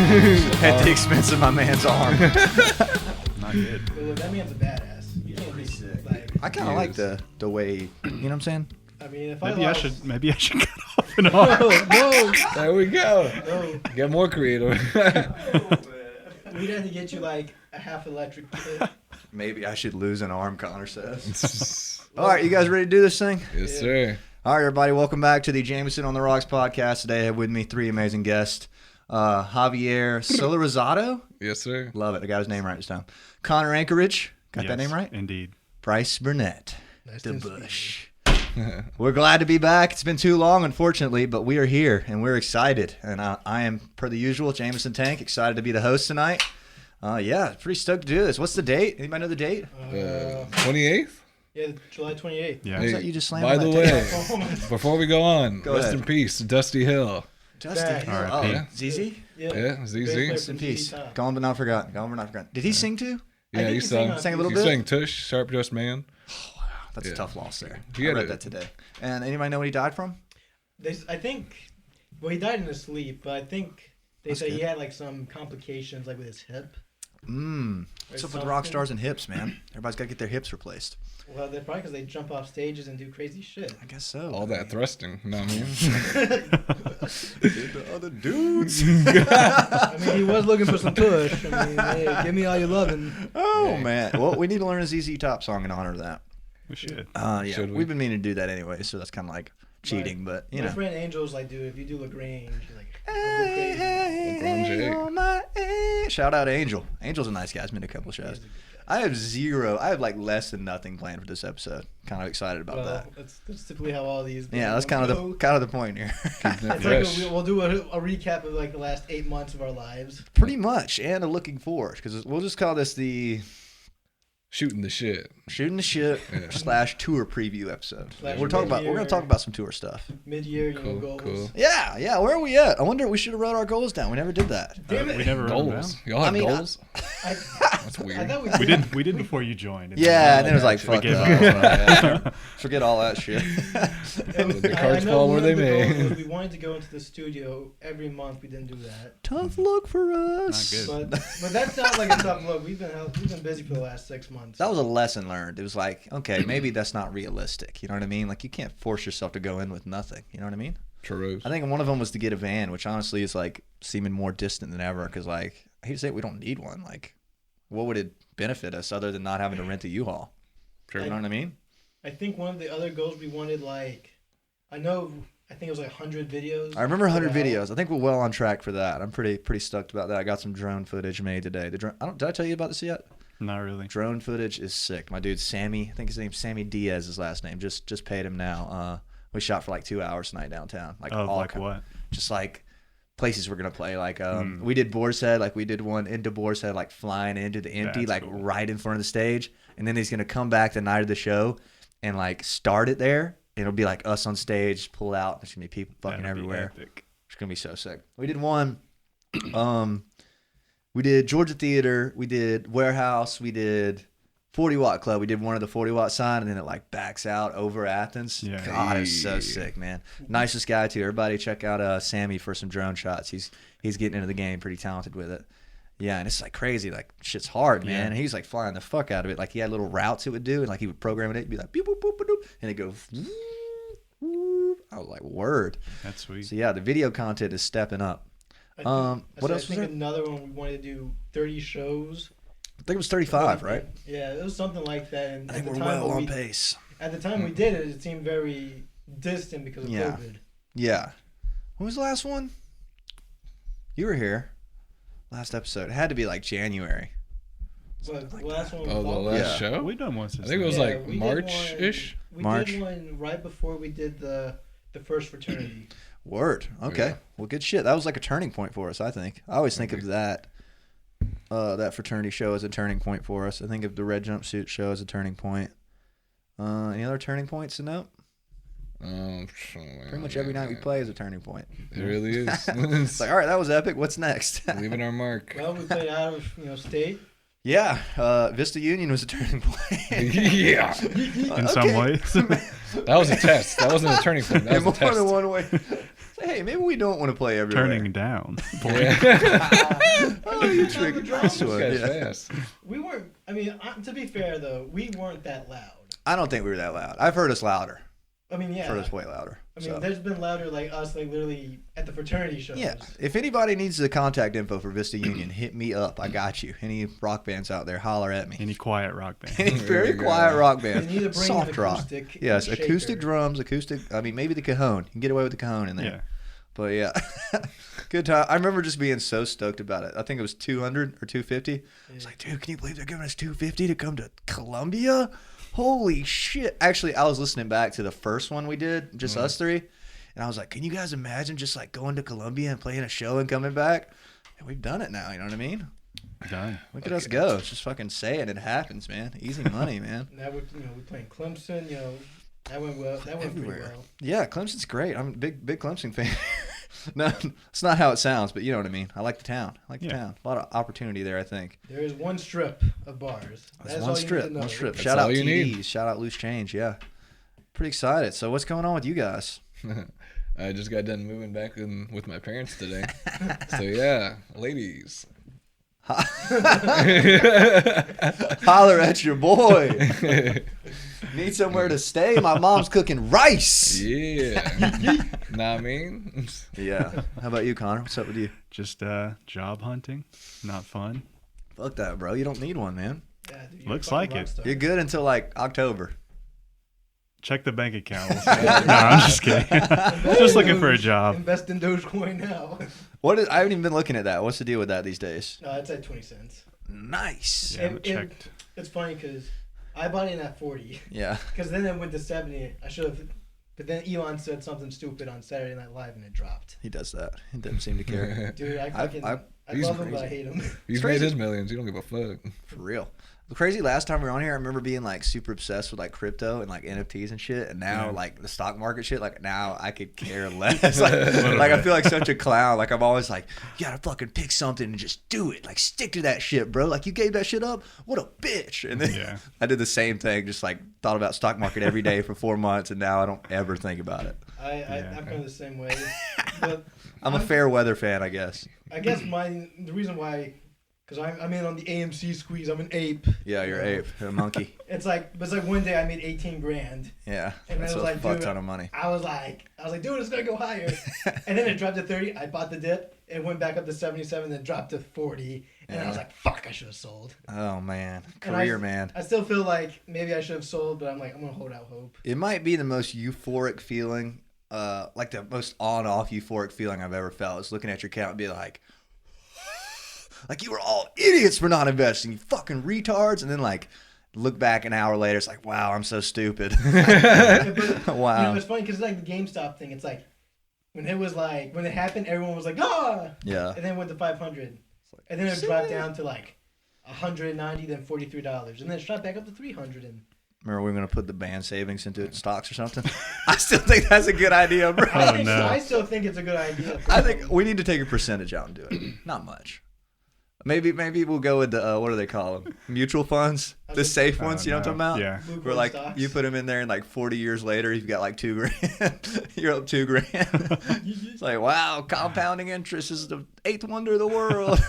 at the expense of my man's arm. Not good. Well, that man's a badass. You can't pretty be sick. like. I kind of like the way, you know what I'm saying? I mean, if Maybe I I lost, should cut off an arm. no, There we go. no, Get more creative. we'd have to get you like a half electric kit. Maybe I should lose an arm, Connor says. All right, you guys ready to do this thing? Yes, sir. All right, everybody, welcome back to the Jameson on the Rocks podcast. Today I have with me three amazing guests. Javier Solorizado. Yes, sir. Love it. I got his name right this time. Connor Anchorage. Got that Yes, name right? Indeed. Bryce Burnett. Nice The to Bush. We're glad to be back. It's been too long, unfortunately, but we are here and we're excited. And I am, per the usual, Jameson Tank, excited to be the host tonight. Yeah, pretty stoked to do this. What's the date? Anybody know the date? 28th? Yeah, July 28th. Yeah. Is that you just slammed By on the that way, before we go on, Go rest ahead. in peace, Dusty Hill. Justin. Back. Oh, R.I.P. ZZ? Yeah, ZZ. Bass Rest player in from peace. ZZ Top. Gone but not forgotten. Gone but not forgotten. Did he sing too? I Yeah, think he he sang sang. on- Sang a little He bit? sang Tush, Sharp Dressed Man. That's a Yeah. tough loss there. He I had read a- that today. And anybody know what he died from? I think, well, he died in his sleep, but I think they That's say he good. had like some complications like with his hip. What's up with rock stars and hips, man? Everybody's got to get their hips replaced. Well, they're probably because they jump off stages and do crazy shit. I guess so. All that thrusting. You know what I mean? The other dudes. I mean, he was looking for some tush. I mean, hey, give me all your loving. Oh, Yeah. man. Well, we need to learn a ZZ Top song in honor of that. We should. Yeah, Should we? we've been meaning to do that anyway, so that's kind of like cheating, but you My know. friend Angel's like, dude, if you do LaGrange, she's like, I'll go Hey, crazy. hey, LeBron hey, J. on my A. Shout out to Angel. Angel's a nice guy. He's been to a couple of shows. I have like less than nothing planned for this episode. Kind of excited about Well, that. that's typically how all these. Yeah, that's go. kind of the point here. It's like Fresh. we'll do a recap of like the last 8 months of our lives. Pretty much, and a looking forward, because we'll just call this the Shooting the shit. shooting the shit Yeah. / tour preview episode. Slash We're going to mid-year. talk about some tour stuff. Mid-year, you know, Cool, goals. cool. Yeah. Where are we at? I wonder if we should have wrote our goals down. We never did that. Damn it. We never wrote them Goals. down. Y'all have I mean, goals? I That's I weird. thought We did. We did before you joined. Yeah, and then it was like, We fuck gave that. Forget all that shit. The I cards know fall one where of they the goals may. was we wanted to go into the studio every month. We didn't do that. Tough look for us. Not good. But that's not like a tough look. We've been busy for the last 6 months. That was a lesson learned. It was like, okay, maybe that's not realistic. You know what I mean? Like, you can't force yourself to go in with nothing. You know what I mean? True. I think one of them was to get a van, which honestly is like seeming more distant than ever. Because like, I hate to say it, we don't need one. Like, what would it benefit us other than not having to rent a U-Haul? True. You know what I mean? I think one of the other goals we wanted, like, I think it was like 100 videos. I remember 100 Wow. videos. I think we're well on track for that. I'm pretty stoked about that. I got some drone footage made today. Did I tell you about this yet? Not really. Drone footage is sick. My dude Sammy, I think his name's Sammy Diaz, his last name. Just paid him now. We shot for like 2 hours tonight downtown. Like Oh, all like kind- what? Just like places we're gonna play. Like we did Boar's Head. Like we did one into Boar's Head, like flying into the empty, That's like cool. right in front of the stage. And then he's gonna come back the night of the show and like start it there. And it'll be like us on stage, pull out. There's gonna be people fucking That'd be everywhere. epic. It's gonna be so sick. We did one. We did Georgia Theater. We did Warehouse. We did 40 Watt Club. We did one of the 40 Watt sign, and then it like backs out over Athens. Yeah. God, it's so sick, man. Nicest guy too. Everybody check out Sammy for some drone shots. He's getting into the game, pretty talented with it. Yeah, and it's like crazy. Like shit's hard, man. Yeah. And he's like flying the fuck out of it. Like he had little routes it would do, and like he would program it. It'd be like beep boop boop boop, boop, and it go. I was like, word. That's sweet. So yeah, the video content is stepping up. I What said, else was I think there? another one we wanted to do 30 shows. I think it was 35, right? Yeah, it was something like that. And I think at the we're time well when on we, pace. At the time we did it, it seemed very distant because of Yeah. COVID. Yeah. When was the last one? You were here. Last episode. It had to be like January. But like the last one. Oh, the was- last Yeah. show? We've done one since I think it was then. like we did March-ish. We March. did one right before we did the first fraternity. Word. Okay. Yeah. Well, good shit. That was like a turning point for us, I think. I always think of that fraternity show as a turning point for us. I think of the red jumpsuit show as a turning point. Any other turning points to note? Pretty much every night we play is a turning point. It really is. It's like, all right, that was epic. What's next? Leaving our mark. Well, we played out of state. Yeah, Vista Union was a turning point. Yeah. In some ways. That was a test. That wasn't a turning point. That In was a more test. than one way. Hey, maybe we don't want to play everywhere. Turning down. Oh, you tricked drums. this one. This guy's Yeah. fast. We weren't. I mean, to be fair though, we weren't that loud. I don't think we were that loud. I've heard us louder. I mean, yeah. I've heard us way louder. I mean, so. there's been louder like us, like literally at the fraternity shows. Yeah. If anybody needs the contact info for Vista Union, hit me up. I got you. Any rock bands out there, holler at me. Any quiet rock band. Any There very you go. quiet rock You band. need to bring Soft an rock. acoustic. Yes, shaker. acoustic drums, acoustic. I mean, maybe the cajon. You can get away with the cajon in there. Yeah. But yeah, good time. I remember just being so stoked about it. I think it was 200 or 250. I was like, dude, can you believe they're giving us 250 to come to Columbia? Holy shit. Actually, I was listening back to the first one we did, just us three. And I was like, can you guys imagine just like going to Columbia and playing a show and coming back? And we've done it now. You know what I mean? Done. Look at us go. It's just fucking say it. It happens, man. Easy money, man. Now we're playing Clemson. That went well. That went pretty Everywhere. well. Yeah, Clemson's great. I'm a big Clemson fan. No, it's not how it sounds, but you know what I mean. I like the town. Yeah. A lot of opportunity there, I think. There is one strip of bars. That's all one you strip. need to know. One strip. That's Shout out all you TDs. need. Shout out Loose Change. Yeah. Pretty excited. So what's going on with you guys? I just got done moving back in with my parents today. So yeah, ladies. Holler at your boy. Need somewhere to stay. My mom's cooking rice. Yeah. Know what I mean? Yeah. How about you, Connor? What's up with you? Just job hunting. Not fun. Fuck that, bro. You don't need one, man. Yeah, dude, you're a Looks fucking like rock it. star. You're good until like October. Check the bank account. We'll see. No, I'm just kidding. Just looking for a job. Invest in Dogecoin now. I haven't even been looking at that. What's the deal with that these days? No, it's at 20 cents. Nice. Yeah, I haven't checked. It's funny because I bought it at 40. Yeah. Because then it went to 70. I should have. But then Elon said something stupid on Saturday Night Live and it dropped. He does that. He doesn't seem to care. Dude, I he's love him, but I crazy. hate him. He's crazy. made his millions. You don't give a fuck. For real. The crazy last time we were on here, I remember being like super obsessed with like crypto and like NFTs and shit. And now Yeah. like the stock market shit, like now I could care less. like I feel like such a clown. Like I'm always like, you gotta fucking pick something and just do it. Like stick to that shit, bro. Like you gave that shit up. What a bitch. And then Yeah. I did the same thing. Just like thought about stock market every day for 4 months. And now I don't ever think about it. I'm kind of the same way. But I'm a fair weather fan, I guess. I guess the reason why, because I'm in on the AMC squeeze. I'm an ape. Yeah, you're ape. You're a monkey. It's like one day I made 18 grand. Yeah. And That's I was a like, fuck dude, ton of money. I was like, dude, it's gonna go higher. And then it dropped to 30. I bought the dip. It went back up to 77, then dropped to 40. And I was Yeah. like, fuck, I should have sold. Oh man. And Career man. I still feel like maybe I should have sold, but I'm like, I'm gonna hold out hope. It might be the most euphoric feeling, like the most on off euphoric feeling I've ever felt is looking at your account and be like you were all idiots for not investing, you fucking retards, and then like look back an hour later, it's like, wow, I'm so stupid. But, Wow. You know, it's funny because it's like the GameStop thing. It's like when it happened, everyone was like, ah! Yeah. And then it went to 500. And then it dropped down to like 190, then $43. And then it dropped back up to 300. And Remember we were gonna put the band savings into stocks or something? I still think that's a good idea, bro. I still think it's a good idea. I think we need to take a percentage out and do it. Not much. Maybe we'll go with the what do they call them? Mutual funds, the safe ones. You know what I'm talking about? Yeah. Blue Where coin like stocks. you put them in there, and like 40 years later, you've got like $2,000. You're up $2,000. It's like, wow, compounding interest is the eighth wonder of the world.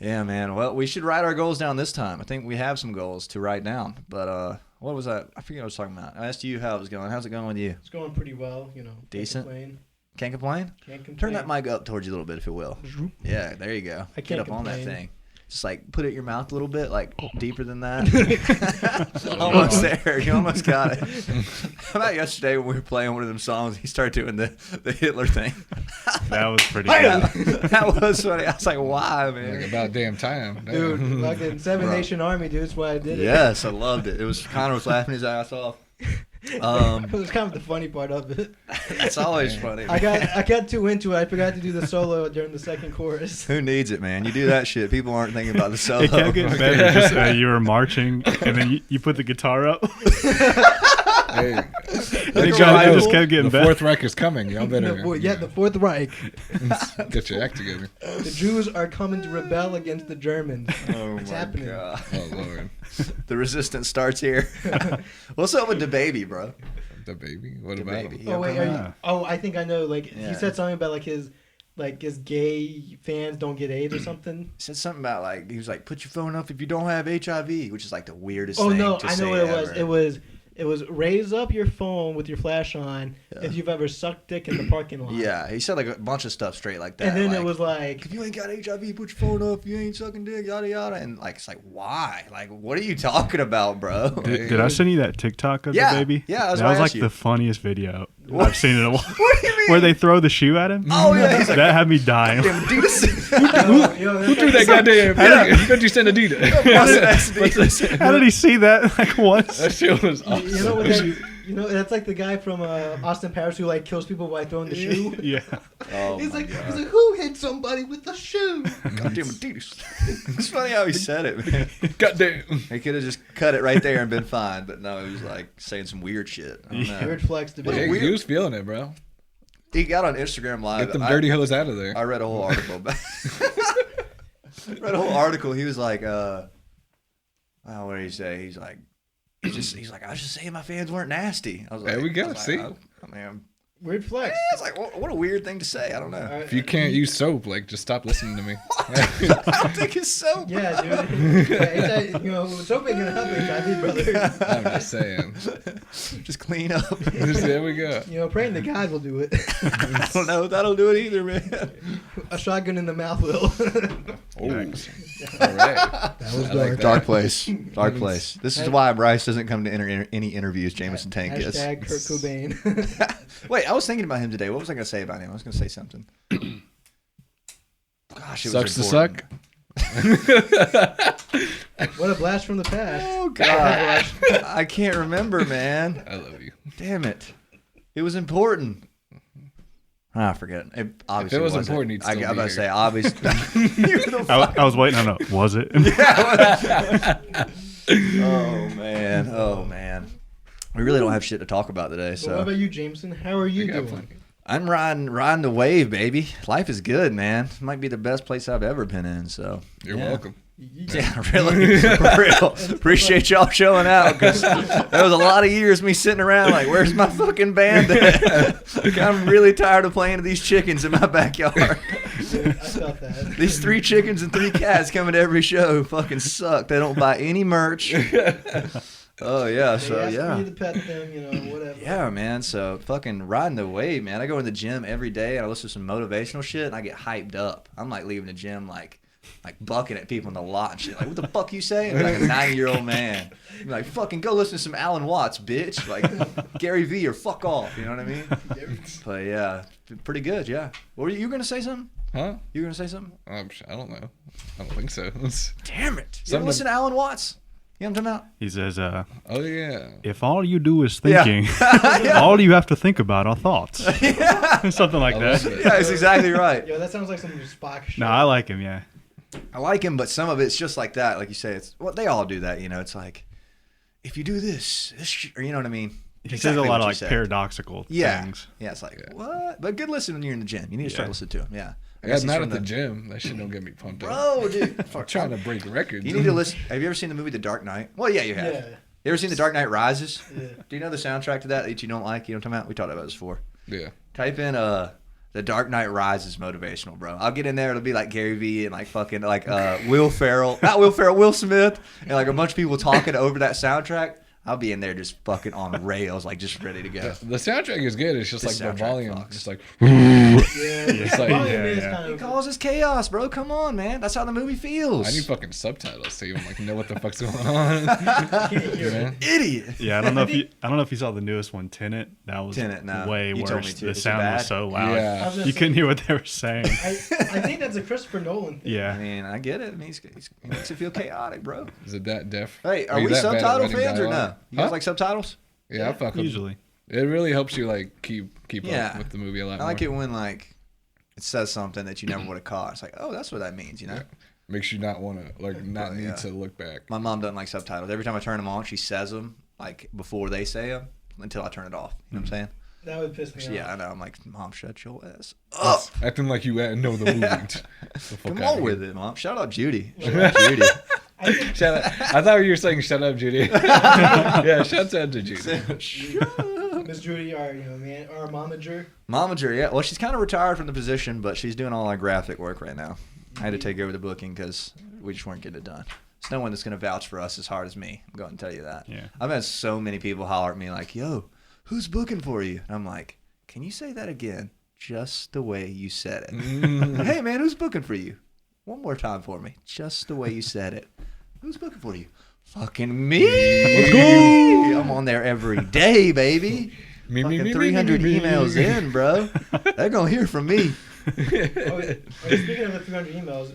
Yeah, man. Well, we should write our goals down this time. I think we have some goals to write down. But what was that? I forget what I was talking about. I asked you how it was going. How's it going with you? It's going pretty well, you know. Decent? Can't complain. Can't complain? Can't complain. Turn that mic up towards you a little bit, if it will. Yeah, there you go. I Get can't up on that complain. thing. Just like put it in your mouth a little bit, like deeper than that. Almost there. You almost got it. How about yesterday when we were playing one of them songs, he started doing the Hitler thing. That was pretty good. That was funny. I was like, why, man? Like about damn time. Dude, fucking Seven Bro. Nation Army, dude. That's why I did it. Yes, I loved it. It was Connor was laughing his ass off. It was kind of the funny part of it. That's always funny. I got too into it. I forgot to do the solo during the second chorus. Who needs it, man? You do that shit. People aren't thinking about the solo. It kept getting better. Just you were marching, and then you put the guitar up. Hey, And it just kept getting the better. Fourth Reich is coming. Y'all better The Fourth Reich. get your act together. The Jews are coming to rebel against the Germans. Oh It's my happening. god. Oh Lord. The resistance starts here. What's up with the baby, bro? The baby. What The about baby. him? Oh wait, Yeah. I think I know. Like Yeah. he said something about his gay fans don't get AIDS or something. He said something about like he was like, put your phone up if you don't have HIV, which is like the weirdest Oh thing no, to I say know what it ever. was. It was raise up your phone with your flash on if you've ever sucked dick in the parking lot. Yeah, he said like a bunch of stuff straight like that. And then like, it was like, if you ain't got HIV, put your phone up. You ain't sucking dick, yada yada. And like, it's like, why? Like, what are you talking about, bro? Did I send you that TikTok of Yeah. the baby? Yeah, that's that what was I like asked you. the funniest video I've seen in a while. What do you mean? Where they throw the shoe at him. Oh yeah, he's like, That had me dying. damn Adidas. Who threw that goddamn? Who'd you send Adidas? How did he see that like once? That shit was awesome. you know what that, you know that's like the guy from Austin Powers who like kills people by throwing the shoe. Yeah. Oh, He's my like, God. he's like, who hit somebody with the shoe? Goddamn Adidas. It's funny how he said it, man. Goddamn. He could have just cut it right there and been fine, but no, he was like saying some weird shit. I don't know. Weird flex to be. Yeah, Yeah, weird. he was feeling it, bro. He got on Instagram Live. Get them dirty hoes out of there. I read a whole article about. Read a whole article. He was like, what did he say? He's like, he's like, I was just saying my fans weren't nasty. I was like, There we go, I was like, see? I mean, Weird flex. it's like, what a weird thing to say. I don't know. If you can't use soap, like, just stop listening to me. I don't think it's so. Yeah, dude. Yeah, you know, soap ain't gonna help HIV, brother. I'm just saying. Just clean up. There we go. You know, praying to God will do it. I don't know if that'll do it either, man. A shotgun in the mouth will. Oh, all right. That was I like Dark place. Dark place. This is why Bryce doesn't come to any interviews Jameson Tank gets. Hashtag Kurt Cobain. Wait, I was thinking about him today. What was I going to say about him? I was going to say something. Gosh, it Sucks to was suck. What a blast from the past. Oh, God. I can't remember, man. I love you. Damn it. It was important. I forget. It obviously If it was wasn't. important, he'd still I'm be about to here. say, obviously. I was waiting on it. Was it? Oh, man. Oh, man. We really don't have shit to talk about today, So what so. about you, Jameson? How are you We got doing? plenty. I'm riding the wave, baby. Life is good, man. Might be the best place I've ever been in, so. You're yeah. welcome. Yeah, really. For real. Appreciate y'all showing out because there was a lot of years me sitting around like, where's my fucking band at? Like, I'm really tired of playing to these chickens in my backyard. Dude, I felt that. These 3 chickens and 3 cats coming to every show fucking suck. They don't buy any merch. Oh, yeah. They So, asked yeah. me to pet them, you know, whatever. Yeah, man. So fucking riding the wave, man. I go in the gym every day and I listen to some motivational shit and I get hyped up. I'm like leaving the gym like bucking at people in the lot and shit. Like, what the fuck you saying? Like a 90-year-old man. I'm like, fucking go listen to some Alan Watts, bitch. Like Gary V or fuck off. You know what I mean? But yeah, pretty good. Yeah. What were you gonna say something? Huh? You gonna say something? I don't know. I don't think so. Damn it! You ever Something- listen to Alan Watts? You know what I'm talking He says, Oh, yeah. if all you do is Yeah. thinking, all you have to think about are thoughts. Something like I that. love it. about? Yeah, it's exactly right. Yo, that sounds like some Spock shit. No, I like him, yeah. I like him, but some of it's just like that. Like you say, it's well, they all do that. You know, it's like if you do this, or you know what I mean. He Exactly says a lot what of you like said. paradoxical Yeah, things. yeah. It's like Yeah. what? But good listening when you're in the gym. You need to start Yeah. listening to him. Yeah. I guess got he's mad from at the gym. That shit don't get me pumped up. Bro, dude. I'm trying to break records. You need to listen. Have you ever seen the movie The Dark Knight? Well, yeah, you have. Yeah. You ever seen The Dark Knight Rises? Yeah. Do you know the soundtrack to that you don't like? You know what I'm talking about? We talked about this before. Yeah. Type in The Dark Knight Rises motivational, bro. I'll get in there. It'll be like Gary Vee and like fucking like Will Ferrell, not Will Ferrell, Will Smith, and like a bunch of people talking over that soundtrack. I'll be in there just fucking on rails, like just ready to go. The soundtrack is good. It's just The like the soundtrack volume. fucks. Just like, Yeah, It's like- volume yeah, is yeah. kind It of. causes chaos, bro. Come on, man. That's how the movie feels. I need fucking subtitles so you like know what the fuck's going on. You're Man. Idiot. Yeah, I don't know if you saw the newest one, Tenet. That was Tenet, no. way You told me worse. to. The Is it sound bad? was so loud. Yeah. I was gonna You say, couldn't hear what they were saying. I think that's a Christopher Nolan thing. I Yeah. mean, I get it. I mean, he makes it feel chaotic, bro. Is it that deaf? Hey, are you we that bad at subtitle writing fans or no? dialogue? You guys Huh? like subtitles? Yeah, I fuck with Usually. it. Really helps you like keep Yeah. up with the movie a lot I like more. it when like it says something that you never would have caught. It's like, oh, that's what that means, you know? Yeah. Makes you not want to not need Yeah. to look back. My mom doesn't like subtitles. Every time I turn them on, she says them like before they say them until I turn it off. You know what I'm saying? That would piss me off. Yeah, I know. I'm like, Mom, shut your ass up. Acting like you know the movie. The fuck Come outta on here. with it, Mom. Shout out Judy. Shout out Judy. Shut up. I thought you were saying shut up, Judy. Yeah, shut up to Judy. Mr. Miss Judy, our our momager. Momager, yeah. Well, she's kind of retired from the position, but she's doing all our graphic work right now. I had to take over the booking because we just weren't getting it done. There's no one that's going to vouch for us as hard as me. I'm going to tell you that. Yeah. I've had so many people holler at me like, yo, who's booking for you? And I'm like, can you say that again? Just the way you said it. Hey, man, who's booking for you? One more time for me. Just the way you said it. Who's booking for you? Fucking me. Let's go. I'm on there every day, baby. Fucking 300 emails in, bro. They're going to hear from me. Speaking of the 300 emails,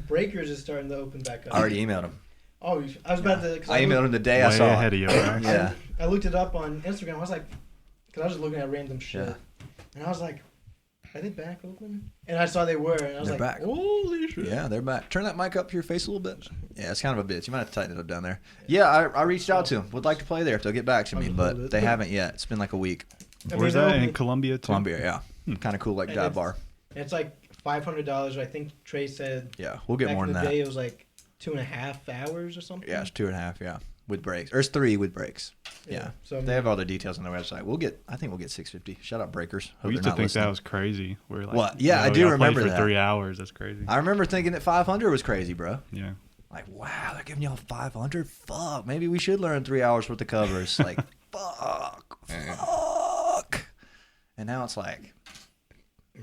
Breakers is starting to open back up. I already emailed him. Oh, I was about to. I emailed him the day I Way saw ahead it. of you, right? Yeah. I looked it up on Instagram. I was like, because I was just looking at random shit. Yeah. And I was like, are they back open? And I saw they were. And I was They're like, back. holy shit. Yeah, they're back. Turn that mic up to your face a little bit. Yeah, it's kind of a bitch. You might have to tighten it up down there. Yeah, I reached out to them. Would like to play there if they'll get back to me, but they haven't yet. It's been like a week. Where's that? In Columbia, too? Columbia, yeah. Kind of cool, like dive bar. And it's like $500. I think Trey said. Yeah, we'll get back more in than the that. day, it was like 2.5 hours or something. Yeah, it's 2.5, yeah. With breaks. Or it's 3 with breaks. Yeah. So They have all the details on their website. I think we'll get $650. Shout out Breakers. Hope We used they're to not think listening. that was crazy. We're like, What? Yeah, I we do gotta play remember for that. 3 hours. That's crazy. I remember thinking that 500 was crazy, bro. Yeah. Like, wow, they're giving y'all 500? Fuck. Maybe we should learn 3 hours worth of covers. Like, fuck. And now it's like,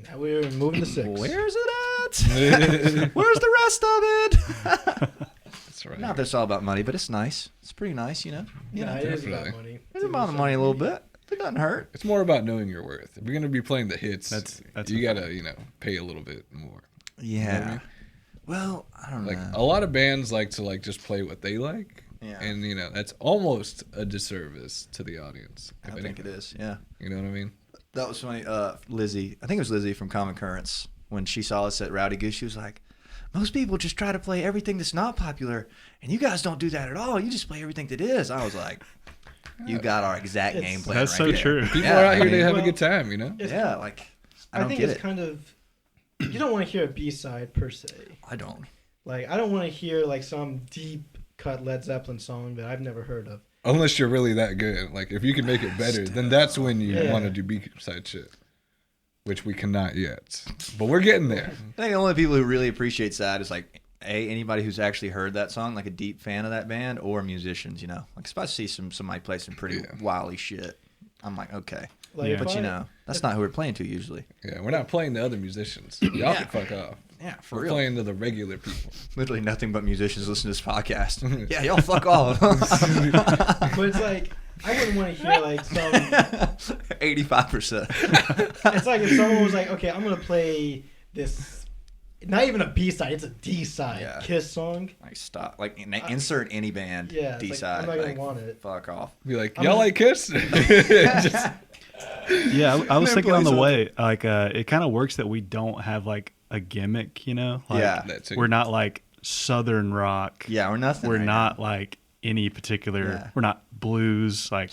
now we're moving to 6. where's it at? Where's the rest of it? That's right. Not that it's all about money, but it's nice. It's pretty nice, you know? Yeah, know, it is definitely. about money. It's about the money a little bit. It doesn't hurt. It's more about knowing your worth. If you're gonna be playing the hits, That's you a gotta pay a little bit more. Yeah. You know what I mean? Well, I don't Like know. a lot of bands like to just play what they like, Yeah. and that's almost a disservice to the audience. I think it is, yeah. You know what I mean? That was funny. Lizzie, I think it was Lizzie from Common Currents, when she saw us at Rowdy Goose, she was like, most people just try to play everything that's not popular, and you guys don't do that at all. You just play everything that is. I was like, you got our exact game plan That's right so there. true. People Yeah, are out here I mean, to have a well, good time, you know? It's Yeah, like, I don't think get it's it. kind of. You don't want to hear a B-side per se. I don't. Like, I don't want to hear like some deep cut Led Zeppelin song that I've never heard of. Unless you're really that good. Like if you can make it better, then that's when you Yeah. want to do B-side shit. Which we cannot yet. But we're getting there. I think the only people who really appreciate that is like anybody who's actually heard that song, like a deep fan of that band, or musicians, you know. Like especially somebody play some pretty wily shit. I'm like, okay. Like, Yeah. if But I- you know, that's not who we're playing to usually. Yeah, we're not playing the other musicians. Y'all Yeah. can fuck off. Yeah, for We're real. playing to the regular people. Literally nothing but musicians listen to this podcast. Yeah, y'all fuck off. But it's like I wouldn't want to hear like some. 85%. It's like if someone was like, okay, I'm gonna play this. Not even a B side, it's a D side Yeah. Kiss song. Like stop. Like insert any band. Yeah, it's D like, side. I'm not gonna like, want it. fuck off. Be like, I'm y'all just- like Kiss? Just- Yeah, I was Man thinking on plays the up. way, like, it kind of works that we don't have like a gimmick, you know? Like, Yeah. that too. we're not like Southern rock. Yeah, we're nothing. We're right not now. like any particular. Yeah. We're not blues. Like,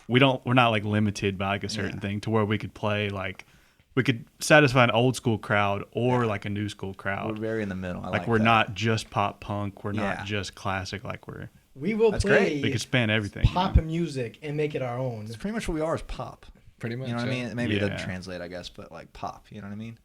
we're not like limited by like a certain Yeah. thing to where we could play like, we could satisfy an old school crowd or like a new school We're crowd. very in the middle. I Like, like we're that. not just pop punk. We're Yeah. not just classic. Like We will That's play great. we could span everything. pop music and make it our own. It's pretty much what we are is pop. Pretty much. You know what I yeah. mean? Maybe it doesn't Yeah. translate, I guess, but like pop. You know what I mean?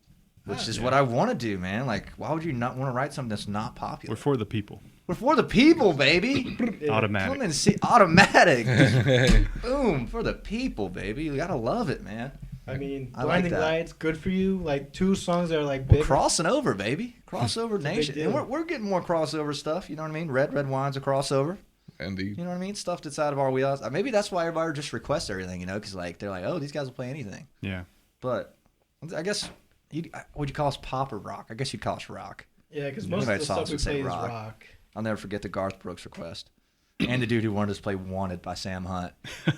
Which is Yeah. what I want to do, man. Like, why would you not want to write something that's not popular? We're for the people. We're for the people, baby. Yeah. Automatic. Come and see automatic. Just boom for the people, baby. You gotta love it, man. I mean, I like Blinding that. Lights, good for you. Like 2 songs that are like We're big. crossing over, baby. Crossover It's a big nation, and deal. we're getting more crossover stuff. You know what I mean? Red Wine's a crossover. Indeed. You know what I mean? Stuff that's out of our wheelhouse. Maybe that's why everybody just requests everything. You know, because like they're like, oh, these guys will play anything. Yeah. But I guess would you call us pop or rock? I guess you'd call us rock. Yeah, because most of Anybody the saw stuff us we would say play is rock. rock. I'll never forget the Garth Brooks request. And the dude who wanted us to play Wanted by Sam Hunt.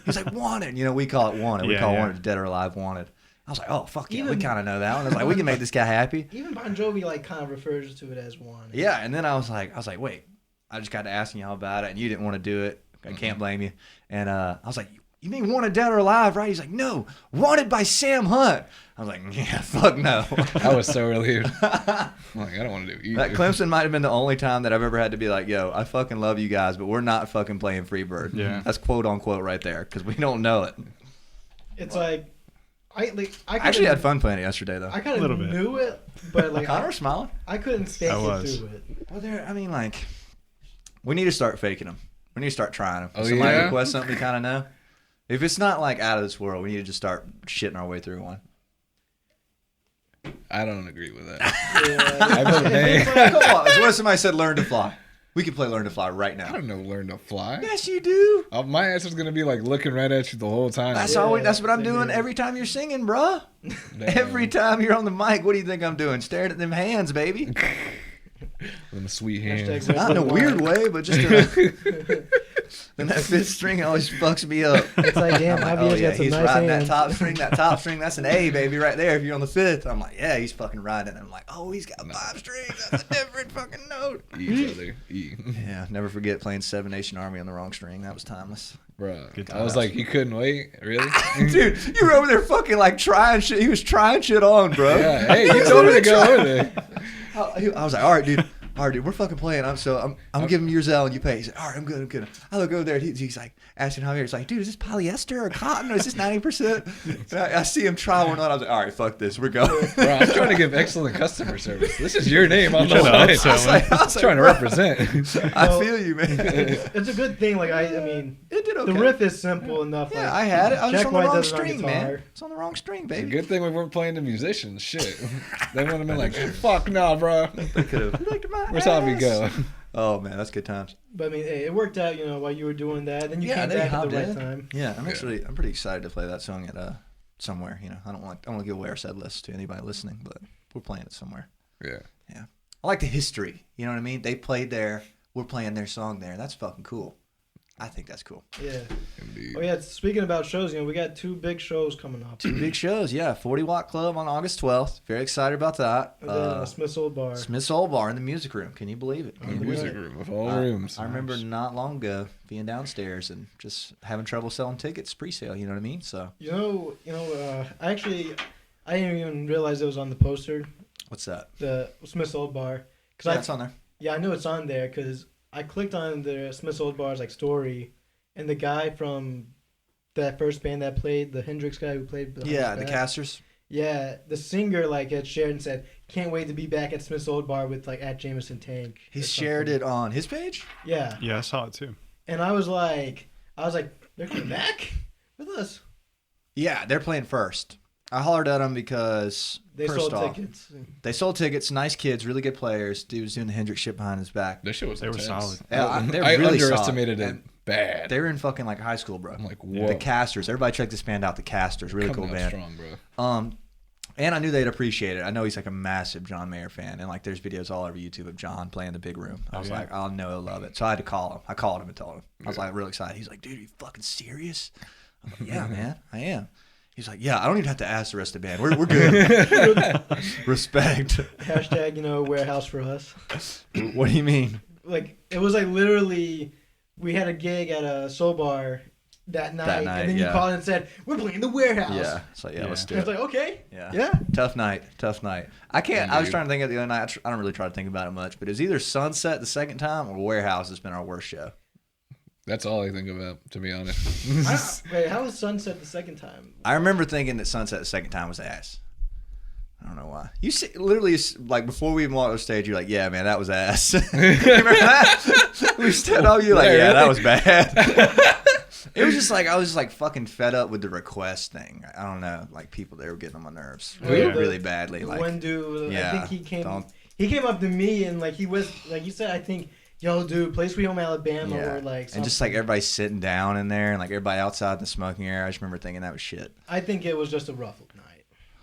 He's like, Wanted. You know, we call it Wanted. We Yeah, call yeah. Wanted Dead or Alive Wanted. I was like, oh, fuck yeah, we Even- kind of know that one. I was like, we can make this guy happy. Even Bon Jovi like kind of refers to it as one. Yeah, and then I was like, wait, I just got to asking y'all about it, and you didn't want to do it. I can't blame you. And I was like, you mean Wanted Dead or Alive, right? He's like, no, Wanted by Sam Hunt. I was like, yeah, fuck no. I was so relieved. I'm like, I don't want to do either. That Clemson might have been the only time that I've ever had to be like, yo, I fucking love you guys, but we're not fucking playing Freebird. Yeah. That's quote unquote right there, because we don't know it. It's like I actually had fun playing it yesterday though. I kind Little of bit. knew it, but like Connor's smiling. I couldn't fake I it was. through it. Well, I mean, like, we need to start faking them. We need to start trying them. Oh, If somebody yeah? requests something we kind of know. If it's not like out of this world, we need to just start shitting our way through one. I don't agree with that. Yeah. I vote nay. Come on. What if somebody said learn to fly? We can play learn to fly right I now. don't know learn to fly. Yes, you do. My answer's gonna be like looking right at you the whole time. That's Yeah, always. That's what I'm same doing here. every time you're singing, bruh. Damn. Every time you're on the mic, what do you think I'm doing? Staring at them hands, baby. Them sweet Hashtag hands. red Not in a one weird line. way, but just in a, and that fifth string always fucks me up. It's like, damn, I'm like, Javier's oh yeah, got some he's nice riding hands. that top string. That top string, that's an A, baby, right there. If you're on the fifth, I'm like, yeah, he's fucking riding. And I'm like, oh, he's got 5 strings. That's a different fucking note. E, brother. E. Yeah, never forget playing Seven Nation Army on the wrong string. That was timeless. Bruh. Good I was times. like, you couldn't wait? Really? Dude, you were over there fucking like trying shit. He was trying shit on, bro. Yeah. Hey, you told me to go over there. I was like, all right, dude. All right, dude, we're fucking playing. I'm giving you your Zell and you pay. He's like, all right, I'm good. I look over there. And he's like asking Javier. He's like, dude, is this polyester or cotton or is this 90%? I see him try one on. I was like, all right, fuck this. We're going. Bro, I'm trying to give excellent customer service. This is your name on the You're trying line. to upsell I was like, Trying to bro, represent. I feel you, man. It's a good thing. Like I mean, It did okay. the riff is simple enough. Yeah, like, I had it. I was Jack on the White wrong does it on string, guitar. man. It's on the wrong string, baby. Good thing we weren't playing the musicians. Shit. They would have been like, fuck no, bro. Where's Javi go? Oh man, that's good times. But I mean, hey, it worked out. You know, while you were doing that, then you Yeah, came then you back at hopped the right in. time. Yeah, I'm pretty excited to play that song at somewhere. You know, I don't want to give away our set list to anybody listening, but we're playing it somewhere. Yeah. I like the history. You know what I mean? They played there. We're playing their song there. That's fucking cool. I think that's cool. Yeah. Indeed. Oh yeah. Speaking about shows, you know, we got 2 big shows coming up. 2 big shows. Yeah, 40 Watt Club on August 12th. Very excited about that. And then Smith's Old Bar. Smith's Old Bar in the music room. Can you believe it? Can In you the believe music it? room of all rooms. I remember not long ago being downstairs and just having trouble selling tickets pre-sale. You know what I mean? So You know. I didn't even realize it was on the poster, what's that? the Smith's Old Bar. Yeah, I it's on there. Yeah, I know it's on there because I clicked on the Smith's Old Bar's like story, and the guy from that first band that played, the Hendrix guy who played behind Yeah, his the back, casters. Yeah, the singer like had shared and said, "Can't wait to be back at Smith's Old Bar with like at Jameson Tank." He or shared something. it on his page. Yeah, Yeah, I saw it too. and I was like, they're coming back with us. Yeah, they're playing first. I hollered at them because They first sold off, tickets. they sold tickets. Nice kids, really good players. Dude was doing the Hendrix shit behind his back. That shit was They were intense. solid. Yeah, they're I really underestimated solid. it bad. They were in fucking like high school, bro. I'm like, The whoa. Casters. Everybody check this band out. The Casters, really Coming cool out band. strong, bro. And I knew they'd appreciate it. I know he's like a massive John Mayer fan, and like there's videos all over YouTube of John playing the big room. I was yeah. like, I'll know he'll love it. So I had to call him. I called him and told him. I was like real excited. He's like, dude, are you fucking serious? I'm like, yeah, man, I am. He's like, yeah, I don't even have to ask the rest of the band. We're good. Respect. Hashtag, warehouse for us. What do you mean? Like it was like literally, we had a gig at a soul bar that night, and then you yeah. called and said, "We're playing the warehouse." Yeah. It's like, yeah, let's do And I was it. like, okay, Yeah. yeah. Tough night. I can't. I was Indeed. trying to think of the other night. I don't really try to think about it much, but it was either Sunset the second time or Warehouse has been our worst show. That's all I think about, to be honest. Wait, how was Sunset the second time? I remember thinking that Sunset the second time was ass. I don't know why. You see, literally, like before we even walked on stage, you're like, "Yeah, man, that was ass." Remember that? We stood up. You're like, Yeah, "Yeah, that really? was bad." It was just like I was just like fucking fed up with the request thing. I don't know, like people they were getting on my nerves really, Yeah. really badly. Like, One dude, yeah, I think don't- he came up to me and like he was like you said, I think, "Yo, dude, play Sweet Home Alabama," yeah, or like, and just something. like everybody sitting down in there and like everybody outside in the smoking area. I just remember thinking that was shit. I think it was just a rough night.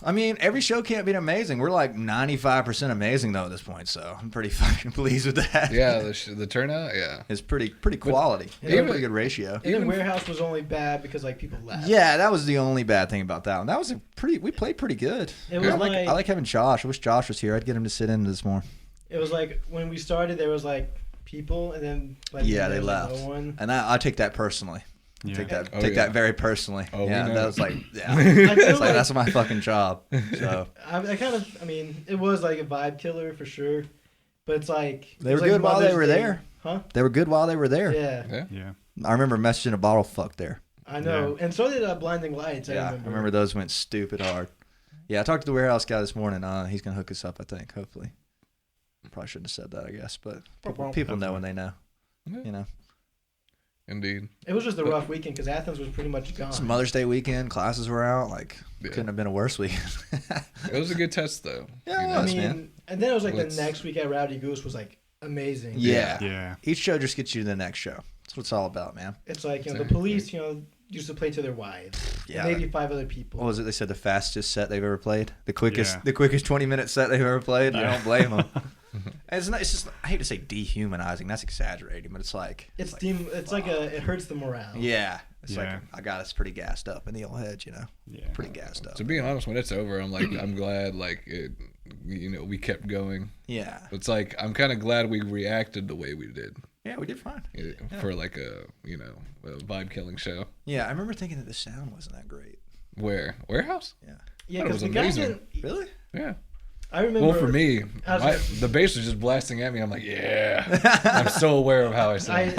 I mean, every show can't be amazing. We're like 95% amazing though at this point, so I'm pretty fucking pleased with that. Yeah, the turnout, yeah. It's pretty quality. It's a even- pretty good ratio. And then Warehouse was only bad because like people left. Yeah, that was the only bad thing about that one. That was we played pretty good. It was I like- like having Josh. I wish Josh was here. I'd get him to sit into this more. It was like when we started, there was like people, and then like Yeah, there they was, like, left. no one. And I take that personally. Yeah. Take that Oh, take yeah. that very personally. Oh, we yeah, know. that was like yeah. I feel It's like like that's my fucking job. So I mean, it was like a vibe killer for sure, but it's like they it were was like good while they Mother's were Day. there. Huh? They were good while they were there. Yeah. Yeah. Yeah. I remember messaging a bottle fuck there. I know, and so did Blinding Lights. Yeah, I remember those went stupid hard. Yeah, I talked to the warehouse guy this morning. He's gonna hook us up, I think. Hopefully, probably shouldn't have said that, I guess, but people know when they know. Yeah. You know. Indeed. It was just a rough weekend because Athens was pretty much gone. It's Mother's Day weekend. Classes were out. Yeah. Couldn't have been a worse weekend. It was a good test, though. Yeah, it You know? was, I mean, man. and then it was like the next week at Rowdy Goose was like amazing. Yeah. Yeah. Each show just gets you to the next show. That's what it's all about, man. It's like, the police, used to play to their wives. Yeah. Maybe 5 other people. What was it? They said the fastest set they've ever played. The quickest Yeah. the quickest 20-minute set they've ever played. I Yeah. don't blame them. It's just, I hate to say dehumanizing. That's exaggerating, but it's like It hurts the morale. yeah. It's Yeah. like I got us pretty gassed up in the old head, Yeah. Pretty gassed up. To be honest, when it's over, I'm glad, we kept going. Yeah. It's like, I'm kind of glad we reacted the way we did. Yeah, we did fine. For like a vibe killing show. Yeah, I remember thinking that the sound wasn't that great. Where? Warehouse? Yeah, It because was the guys amazing. didn't. Really? Yeah. I remember. Well, for me, I was the bass was just blasting at me. I'm like, yeah. I'm so aware of how I sound.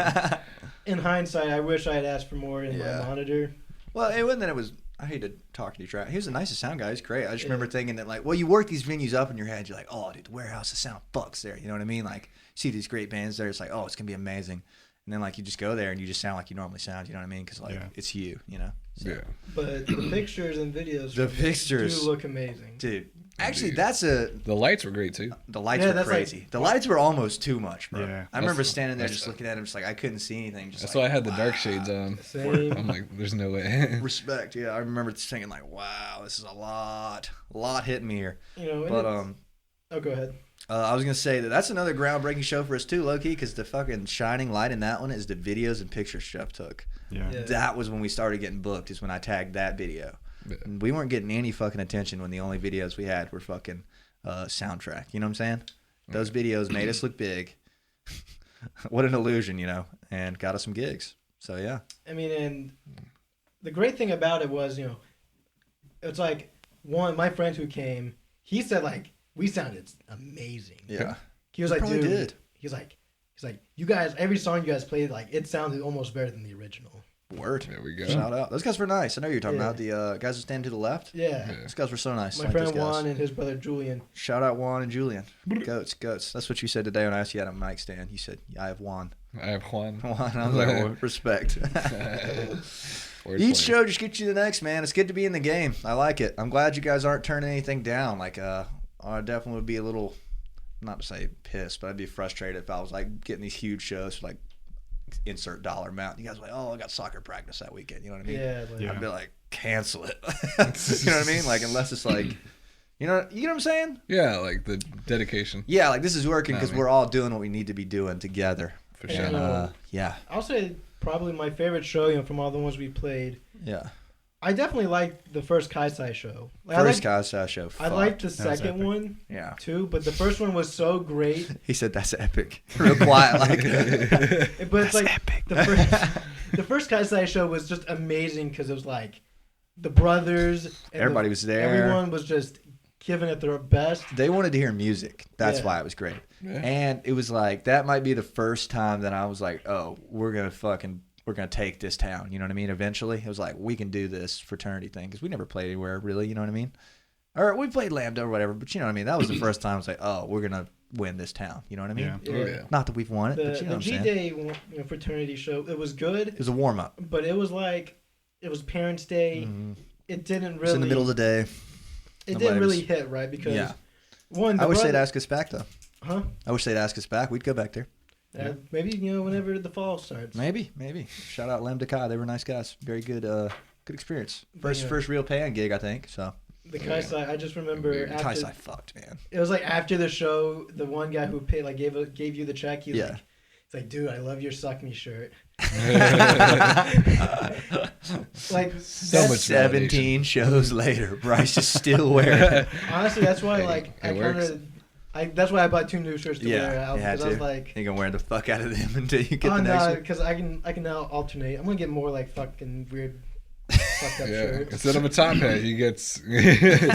In hindsight, I wish I had asked for more in Yeah. my monitor. Well, it wasn't that it was. I hate to talk to you, Trav. He was the nicest sound guy. He's great. I just remember thinking that, like, well, you work these venues up in your head. You're like, oh, dude, the warehouse, the sound fucks there. You know what I mean? Like, see these great bands there. It's like, oh, it's gonna be amazing. And then, like, you just go there and you just sound like you normally sound. You know what I mean? Because, like, it's you. You know. So, Yeah. But the pictures and videos The pictures do look amazing. dude. Actually, Indeed. The lights were great too. the lights Yeah, were that's crazy. like- the lights were almost too much, bro. Yeah. I remember That's- standing there that's- just looking at him, just like I couldn't see anything. Just That's like, why I had the dark wow. shades on. Same. I'm like, there's no way. Respect, yeah. I remember thinking like, wow, this is a lot hitting me here. And But oh, go ahead. I was gonna say that's another groundbreaking show for us too, low key, because the fucking shining light in that one is the videos and pictures Jeff took. Yeah. Yeah. That was when we started getting booked. Is when I tagged that video. Yeah. We weren't getting any fucking attention when the only videos we had were fucking soundtrack. You know what I'm saying? Those videos made us look big. What an illusion, and got us some gigs. So yeah. I mean, and the great thing about it was, it's like my friend who came, he said like we sounded amazing. Yeah. He was like, probably dude. did. He's like, you guys, every song you guys played, like it sounded almost better than the original. Word. There we go. Shout out. Those guys were nice. I know you're talking Yeah. about the guys who stand to the left. Yeah. Those guys were so nice. My I like those friend guys. Juan and his brother Julian. Shout out Juan and Julian. Goats. That's what you said today when I asked you at a mic stand. You said, I have Juan. I have Juan. Juan. I was like, well, respect. Word Each play. show just gets you the next, man. It's good to be in the game. I like it. I'm glad you guys aren't turning anything down. Like, I definitely would be a little, not to say pissed, but I'd be frustrated if I was like getting these huge shows for like insert dollar amount. You guys are like, oh, I got soccer practice that weekend. You know what I mean? Yeah. Yeah. I'd be like, cancel it. You know what I mean? Like, unless it's like, you know what I'm saying? Yeah, like the dedication. Yeah, like this is working because I mean- we're all doing what we need to be doing together. For sure. And, Yeah. I'll say probably my favorite show, from all the ones we played. Yeah. I definitely liked the first Kaisai show. Like, First guys show. I liked the was second epic. one Yeah. too, but the first one was so great. He said that's epic. Real quiet, like. But it's like the first Kaisai show was just amazing because it was like the brothers. And Everybody was there. Everyone was just giving it their best. They wanted to hear music. That's Yeah. why it was great. Yeah. And it was like that might be the first time that I was like, oh, we're gonna take this town. You know what I mean? Eventually, it was like we can do this fraternity thing because we never played anywhere really. You know what I mean? Or we played Lambda or whatever, but you know what I mean. That was the first time I was like, oh, we're gonna win this town. You know what I mean? Yeah. Oh, yeah. Not that we've won it, but The, you know the what I'm G saying. Day fraternity show, it was good, It was a warm up. but it was like it was Parents' Day. It didn't really. It was in the middle of the day. It Nobody didn't really was- hit right because Yeah. one. I wish they'd ask us back though. Huh? I wish they'd ask us back. We'd go back there. Maybe whenever the fall starts. Maybe. Shout out Lambda Chi. They were nice guys. Very good. Good experience. First Yeah. first real paying gig, I think. So. The Kaisai, I just remember after Kaisai fucked, man. it was like after the show, the one guy who paid like gave you the check. He's Yeah. like, it's like, dude, I love your suck me shirt. Like So that's- much 17 shows later, Bryce is still wearing it. honestly, that's why Hey, like it I kind works. of. That's why I bought 2 new shirts to wear out you had because I was to. like, You're gonna wear the fuck out of them until you get oh the next no, one. because I can now alternate. I'm gonna get more like fucking weird fucked up Yeah. shirts. Instead of a top hat, he gets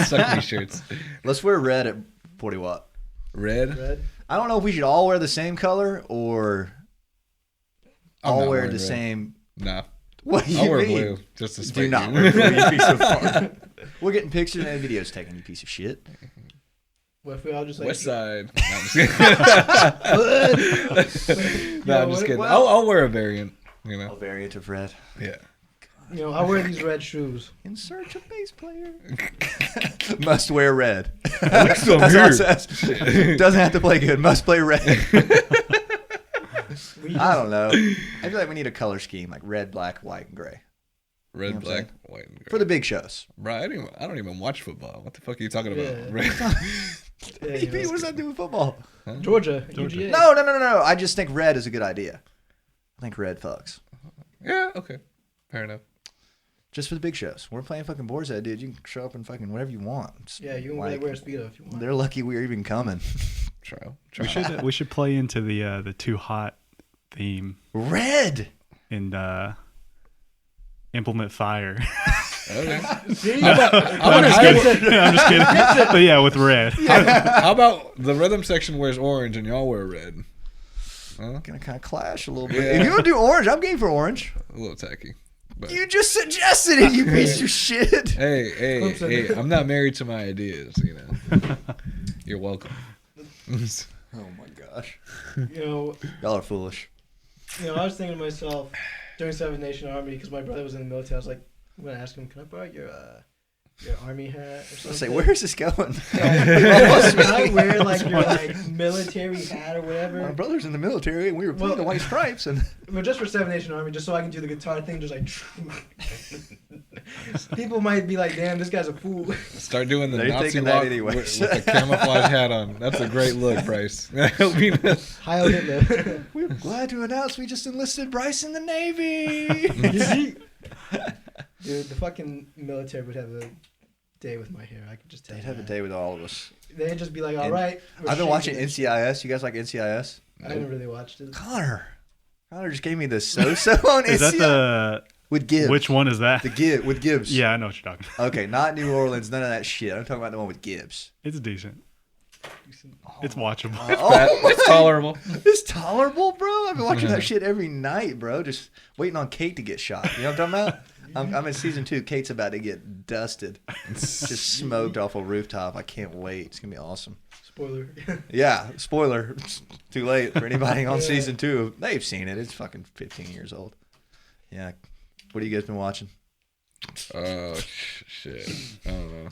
suck me shirts. Let's wear red at 40 Watt. Red. Red. I don't know if we should all wear the same color or I'm all not wear wearing the red. same. Nah. What do I'll you wear mean? blue just to Do spite not you. wear blue, you piece of fuck. We're getting pictures and videos taken, you piece of shit. What if we all just like West Side. No, I'm just kidding. No, I'm just kidding. I'll wear a variant. You A know. variant of red. Yeah. I wear these red shoes. In search of bass player. Must wear red. So That's all it weird. says. Doesn't have to play good. Must play red. I don't know. I feel like we need a color scheme like red, black, white, and gray Red, You know what I'm black, saying? white, and gray. for the big shows. Bro, I don't even watch football. What the fuck are you talking about? Yeah. Red- Yeah, EP, what does that do with football? Georgia. Georgia. UGA. No. I just think red is a good idea. I think red fucks. Yeah, okay. Fair enough. Just for the big shows. We're playing fucking Boar's Head, dude. You can show up in fucking whatever you want. Just Yeah, you can wear a Speedo if you want. They're lucky we're even coming. Trial. We should play into the too hot theme Red! and implement fire. Okay. See? I'm just kidding. I'm just kidding. But yeah, with red. How about the rhythm section wears orange and y'all wear red? Huh? Gonna kind of clash a little bit. Yeah. If you want to do orange, I'm game for orange. A little tacky. But You just suggested it, you piece of shit. hey, I'm not married to my ideas, you know. You're welcome. Oh my gosh. Y'all Y'all are foolish. I was thinking to myself during Seven Nation Army because my brother was in the military. I was like, I'm gonna ask him, can I borrow your army hat or I something? say, where is this going? Can I wear like your military hat or My whatever? brother's in the military, and we were playing Well- the White Stripes, and But just for Seven Nation Army, just so I can do the guitar thing, just like. People might be like, "Damn, this guy's a fool." Start doing the They're Nazi thinking that walk anyways. with a camouflage hat on. That's a great look, Bryce. He'll be Heil Hitler. we're glad to announce we just enlisted Bryce in the Navy. Dude, the fucking military would have a day with my hair. I could just tell. They'd you have a that. day with all of us. They'd just be like, "All And right." we're I've been watching shaking it." NCIS. You guys like NCIS? I haven't really watched it. Connor just gave me the so-so on Is that NCIS. the With Gibbs. which one is that? With Gibbs. Yeah, I know what you're talking about. Okay, not New Orleans, none of that shit. I'm talking about the one with Gibbs. It's decent. It's watchable. It's tolerable. It's tolerable, bro. I've been watching that shit every night, bro. Just waiting on Kate to get shot. You know what I'm talking about? I'm in season 2. Kate's about to get dusted. Just smoked off a rooftop. I can't wait. It's going to be awesome. Spoiler. Yeah, spoiler. It's too late for anybody on Yeah. season 2. They've seen it. It's fucking 15 years old. Yeah. What have you guys been watching? Oh, shit. I don't know.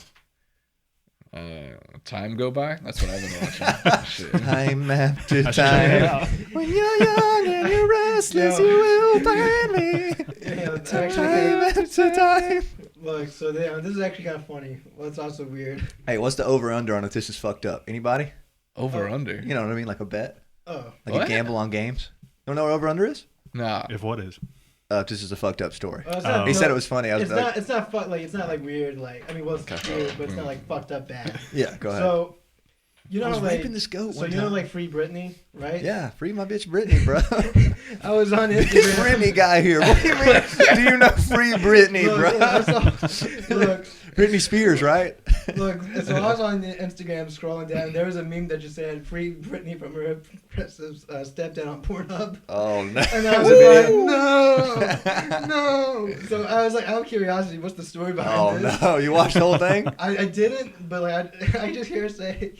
Time Go By? That's what I've been watching. Shit. Time after I should check it time. out. When you're young and you're restless, Yo. you will find me. Yeah, it's Time actually, after time. look, so this is actually kind of funny. Well, it's also weird. Hey, what's the over/under on if this is fucked up? Anybody? Over under. You know what I mean? Like a bet? Oh, Like What? a gamble on games? You don't know what over/under is? Nah. If what is? If this is a fucked up story. It's not, He no, said it was funny. I was It's like, not. It's not like it's not like weird. Like I mean, well, it's Okay. weird, but it's not like fucked up bad. yeah, go ahead. So, you I know, was like raping this goat so one you know, time. like Free Britney, right? Yeah, free my bitch Brittany, bro. I was on This Instagram. Britney guy here. What do you mean? Do you know free Britney, Look, bro? yeah, look, Britney Spears, right? look. So I was on the Instagram scrolling down. And there was a meme that just said "Free Britney from her oppressive stepdad on Pornhub." Oh no. And I was like, no. So I was like, out of curiosity, what's the story behind Oh this? no! You watched the whole thing? I didn't, but like I just hear her say,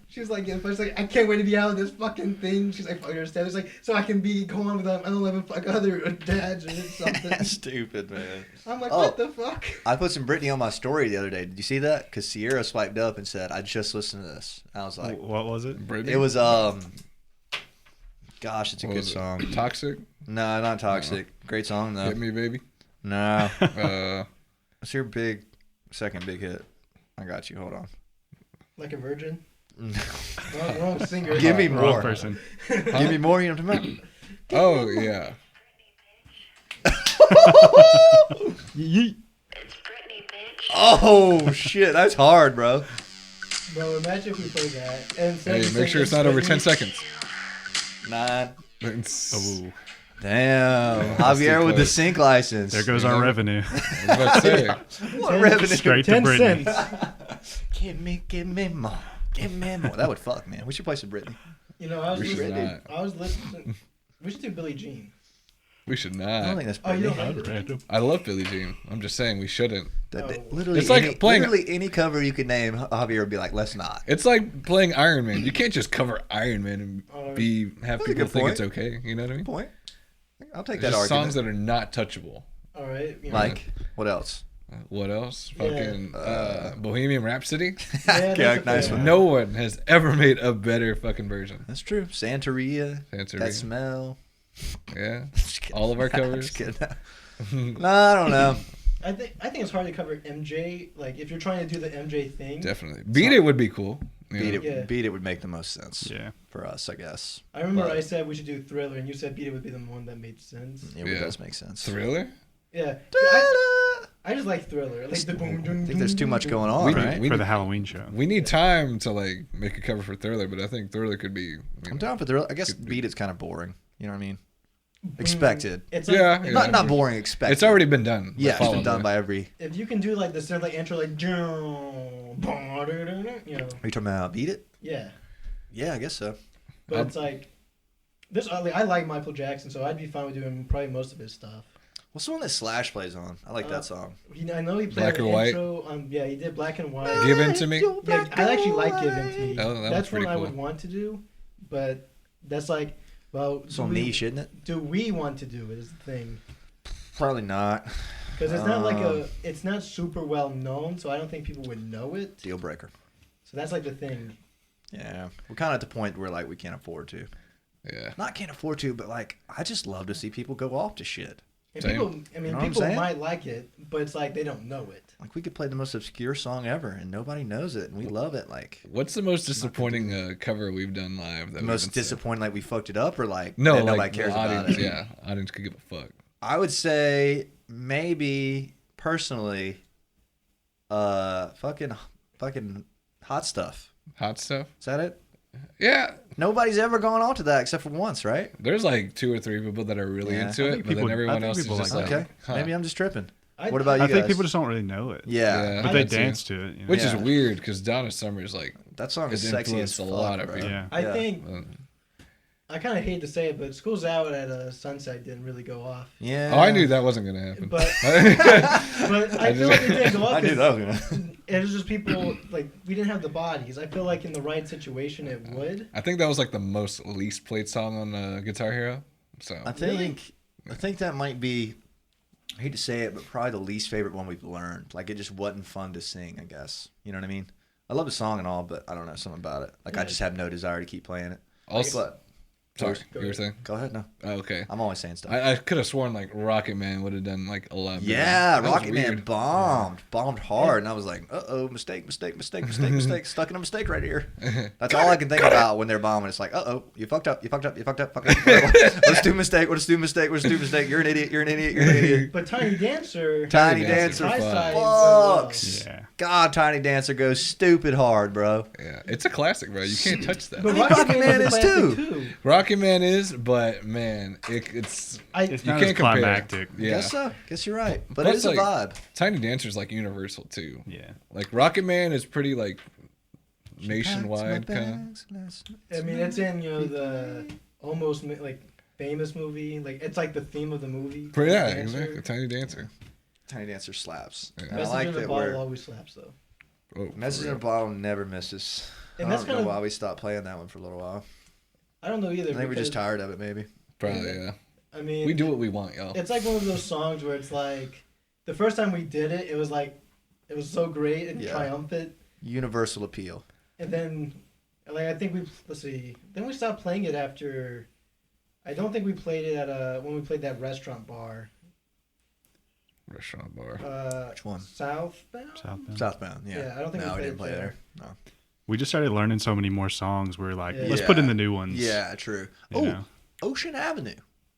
she's like, yeah, but she's like, I can't wait to be out of this fucking thing. She's like, fucking understand. It's like, so I can be going with them. I don't live with fuck other dads or something. Stupid, man. I'm like, Oh. what the fuck? I put some Britney on my story the other day. Did you see that? Because Sierra swiped up and said, "I just listened to this." I was like, What was it? Brittany? "It was gosh, it's a What good was it? song." Toxic? No, not toxic. Great song though. Hit Me Baby? No, Uh, what's your second big hit? I got you. Hold on. Like a virgin? Wrong singer. Give me Wrong more. person. Give me more. You know what I'm talking oh, yeah. Yeet. about? Oh shit, that's hard, bro. Bro, imagine if we played that. And Hey, make sure it's not over 10 seconds. 9. Oh, Damn, too Javier with the close. sync license. there goes our revenue. I was about to say. What revenue? Straight to 10 Brittany. cents. Give me more. Give me more. That would fuck, man. We should play some Britney. You know, I was We should listening. not. I was listening. We should do Billie Jean. We should I don't not. think that's Oh, you pretty. don't like it? Random. I love Billie Jean. I'm just saying we shouldn't. Literally, It's like any, playing- literally any cover you could name, Javier would be like, let's not. It's like playing Iron Man. You can't just cover Iron Man Oh, and have That's a people good think point. it's okay. You know what I mean? Point. I'll take There's that just argument. songs that are not touchable. All right. You know. Like, what else? What else? Yeah. Fucking Bohemian Rhapsody. Yeah, that's Yeah, a nice fair one. No one has ever made a better fucking version. That's true. Santeria. Santeria. That smell. Yeah. Just kidding. All of our I'm covers. just kidding. No, I don't know. I think it's hard to cover MJ. Like if you're trying to do the MJ thing. Definitely. Beat It would be cool. you Beat know? it. Yeah. Beat it would make the most sense Yeah. for us, I guess. I remember But- I said we should do Thriller, and you said Beat It would be the one that made sense. It Yeah. does make sense. Thriller? Yeah. I just like Thriller. I like the boom, boom, I think there's too much going on, We- right? we- For the Halloween show. We need time to like make a cover for Thriller, but I think Thriller could be. You I'm know, down for the. I guess Beat It's kind of boring. You know what I mean? Expected. It's Yeah, like, yeah. Not boring. Expected. It's already been done. Yeah, it's Follow been done me. by every. If you can do like this, like intro, like you know, Are you talking about Beat It? yeah. Yeah, I guess so. But it's like this. I like Michael Jackson, so I'd be fine with doing probably most of his stuff. What's the one that Slash plays on? I like that song. I know he played Black an or White? intro. Yeah, he did Black and White. Give In to Me. Yeah, I actually like Give In to Me. Oh, that was That's pretty one I cool. would want to do, but that's like, well, So niche, isn't it? do we want to do it? Is the thing. Probably not. Because it's not like it's not super well known, so I don't think people would know it. Deal breaker. So that's like the thing. Yeah, we're kind of at the point where like we can't afford to. Yeah. Not can't afford to, but like I just love to see people go off to shit. And Same. people, I mean, You know what I'm people saying? might like it, but it's like they don't know it. Like we could play the most obscure song ever, and nobody knows it, and we love it. Like What's the most disappointing cover we've done live? That the we most haven't said? disappointing, like we fucked it up, or like No, that like nobody cares the about audience. it. Yeah, audience could give a fuck. I would say maybe personally, fucking hot stuff. Hot stuff. Is that it? Yeah, Nobody's ever gone on to that except for once, right? there's like 2 or 3 people that are really Yeah. into I it, think but then people- everyone I think else is people just like like, Okay, huh. maybe I'm just tripping. I- What about you I think guys? people just don't really know it. Yeah, But I they do too. dance to it. You know? Which is Yeah. weird because Donna Summer's like, that song is It's sexy as influenced fuck, a lot of bro. people. Yeah. I Yeah. think uh, I kind of hate to say it, but School's Out at Sunset didn't really go off. Yeah. oh, I knew that wasn't gonna happen. But but I feel like it didn't go off. I knew 'cause that was gonna. It was just people like we didn't have the bodies. I feel like in the right situation it would. I think that was like the most least played song on Guitar Hero. So I think that might be. I hate to say it, but probably the least favorite one we've learned. Like it just wasn't fun to sing. I guess you know what I mean. I love the song and all, but I don't know something about it. Like I Yeah. just have no desire to keep playing it. also, But sorry, Go you were ahead. saying? go ahead, no. Oh, okay. I'm always saying stuff. I could have sworn like Rocket Man would have done like a lot better. Yeah, That was Rocket Man weird. bombed hard, and I was like, mistake, stuck in a mistake right here. That's all I can think about when they're bombing. It's like, you fucked up. What a stupid mistake. You're an idiot. But Tiny Dancer. Tiny Dancer Dancer High side, fucks. Yeah. God, Tiny Dancer goes stupid hard, bro. Yeah, it's a classic, bro. You can't touch that. But think Rocket Rocket Man Man is is too. Rocket Man is, but man, it's It's you not can't as compare. climactic. Yeah, Guess so. Guess you're right. But Plus, it is a like, vibe. Tiny Dancer's like universal too. Yeah. Like Rocket Man is pretty like nationwide kind I mean, it's in the almost like famous movie. Like it's like the theme of the movie. of. Yeah, Dancer. exactly. Tiny Dancer. Tiny Dancer slaps. Yeah. And I Message like in the that Bottle we're always slaps though. Oh, for Message in a real. Bottle never misses. And I that's don't know kind why of we stopped playing that one for a little while. I don't know either. I think we're because, just tired of it, maybe. Probably, yeah. I mean, We do what we want, y'all. It's like one of those songs where it's like the first time we did it, it was like it was so great and Yeah. triumphant, Universal appeal. and then like I think let's see, then we stopped playing it after. I don't think we played it at when we played that restaurant bar. Restaurant bar. Which one? Southbound. Southbound. Yeah. Yeah, I don't think no, we we played didn't play it there. No. We just started learning so many more songs. We're like, Yeah. let's put in the new ones. Yeah, true. You know? Ocean Avenue.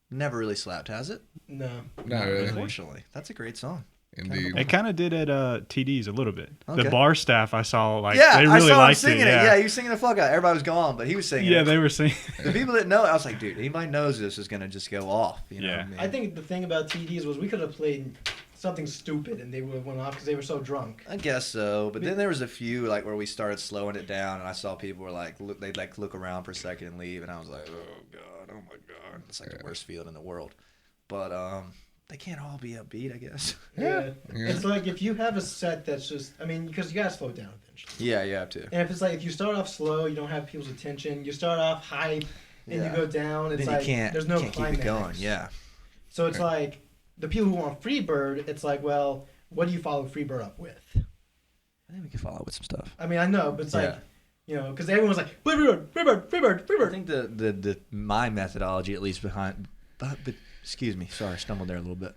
Never really slapped, has it? No. Not really. Unfortunately. That's a great song. Indeed. It kind of did at TD's a little bit. Okay. The bar staff I saw, like, yeah, they I really saw him liked singing it. Yeah, Yeah, he was singing the fuck out. Everybody was gone, but he was singing yeah, it. they were singing. The people that know it, I was like, dude, anybody knows this is going to just go off. You know Yeah. what I mean? I think the thing about TDs was we could have played something stupid and they would have went off because they were so drunk. I guess so, but then there was a few like where we started slowing it down, and I saw people were like, they'd like look around for a second and leave, and I was like, oh god, oh my god, it's like the worst feeling in the world. but they can't all be upbeat, I guess. Yeah. Yeah. It's like if you have a set that's just, I mean, because you gotta slow it down eventually. Yeah, you have to. And if it's like if you start off slow, you don't have people's attention. You start off hype, and Yeah. you go down. It's Then like you can't, there's no can't keep climax. it going. Yeah. So it's like the people who want Freebird. It's like, well, what do you follow Freebird up with? I think we can follow with some stuff. I mean, I know, but it's like, Yeah. you know, because everyone's like, Freebird, Freebird, Freebird, I Freebird. think the my methodology, at least behind, but excuse me, sorry, I stumbled there a little bit.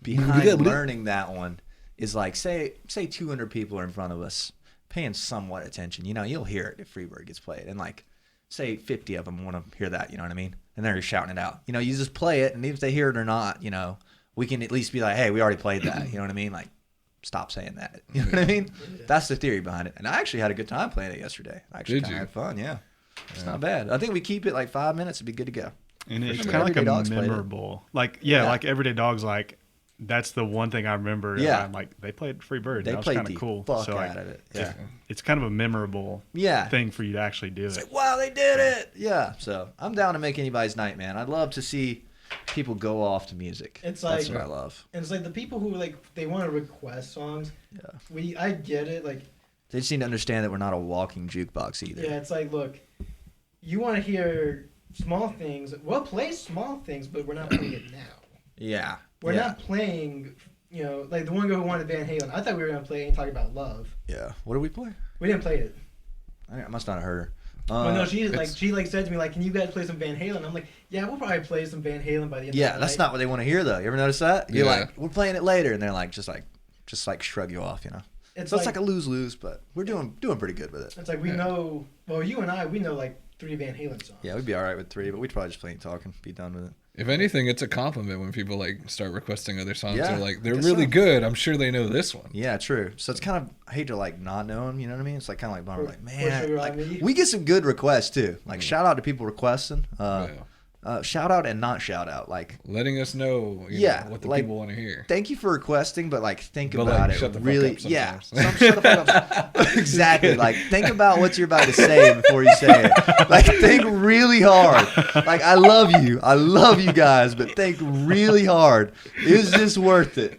Behind learning that one is like, say 200 people are in front of us, paying somewhat attention. You know, you'll hear it if Freebird gets played, and like, say 50 of them want to hear that. You know what I mean? And they're shouting it out. You know, you just play it, and even if they hear it or not, you know, we can at least be like, hey, we already played that. You know what I mean? Like, stop saying that. You know what I mean? That's the theory behind it. And I actually had a good time playing it yesterday. I actually kind of had fun. Yeah, it's not bad. I think we keep it like 5 minutes. It'd be good to go. And it's sure. kind of like Everyday a Dogs played it. memorable, like like Everyday Dogs, like that's the one thing I remember. Yeah. I'm like they played Free Bird. They That was played kind the of cool. fuck So like, out of it. Yeah. it's kind of a memorable thing for you to actually do It's it. like, wow, they did it. Yeah. So I'm down to make anybody's night, man. I'd love to see people go off to music. It's That's like- what I love. And it's like the people who like they want to request songs. Yeah. I get it. Like, They just need to understand that we're not a walking jukebox either. yeah, it's like, look, you want to hear small things. We'll play small things, but we're not playing it now. Yeah. We're yeah. not playing, you know, like the one guy who wanted Van Halen. I thought we were gonna play and talk about Love. Yeah. What did we play? We didn't play it. I must not have heard her. Well, no, she it's- said to me like, "Can you guys play some Van Halen?" I'm like, "Yeah, we'll probably play some Van Halen by the end." Yeah, of the that's night. not what they want to hear though. You ever notice that? You're Yeah. like, we're playing it later, and they're like, just like shrug you off, you know. It's So it's like a lose-lose, but we're doing pretty good with it. It's like we know. Well, you and I, we know like 3 Van Halen songs. Yeah, we'd be all right with 3, but we'd probably just play and talk and be done with it. If anything, it's a compliment when people like start requesting other songs. Yeah, They're like, they're I guess really so. good. I'm sure they know this one. Yeah, true. So it's kind of, I hate to like not know them, you know what I mean? It's like kind of like bummer, like man, Sugar on like, Me. we get some good requests too. Like shout out to people requesting. Yeah. Shout out and not shout out. Like Letting us know, you Yeah, know, what the like- people want to hear. thank you for requesting, but like think But, about like, it. shut the fuck Really, up yeah. sometimes. Shut the fuck up. Exactly. Like think about what you're about to say before you say it. Like think really hard. Like I love you guys, but think really hard. Is this worth it?